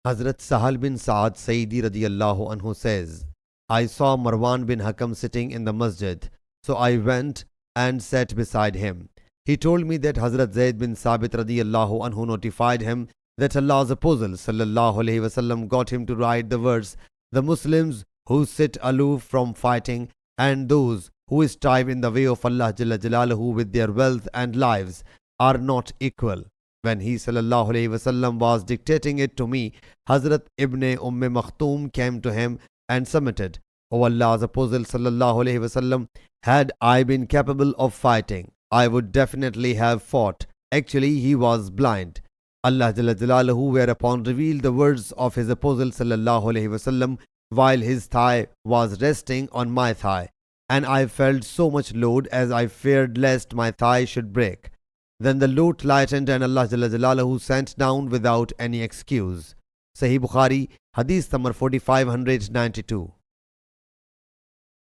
Hazrat Sahal bin Sa'ad Sayyidi radiyallahu anhu says, I saw Marwan bin Hakam sitting in the masjid, so I went and sat beside him. He told me that Hazrat Zayd bin Sabit radiyallahu anhu notified him that Allah's Apostle sallallahu alaihi wasallam got him to write the verse, the Muslims who sit aloof from fighting and those who strive in the way of Allah Jalla Jalaluhu with their wealth and lives are not equal. When he sallallahu alaihi wasallam was dictating it to me, Hazrat Ibn Maktoum came to him and submitted, O Allah's Apostle sallallahu alaihi wasallam, had I been capable of fighting, I would definitely have fought. Actually, he was blind. Allah Jalla Jalaluhu whereupon revealed the words of his Apostle sallallahu alaihi wasallam while his thigh was resting on my thigh, and I felt so much load as I feared lest my thigh should break. Then the load lightened and Allah Jalla Jalaluhu sent down without any excuse. Sahih Bukhari, Hadith number 4592.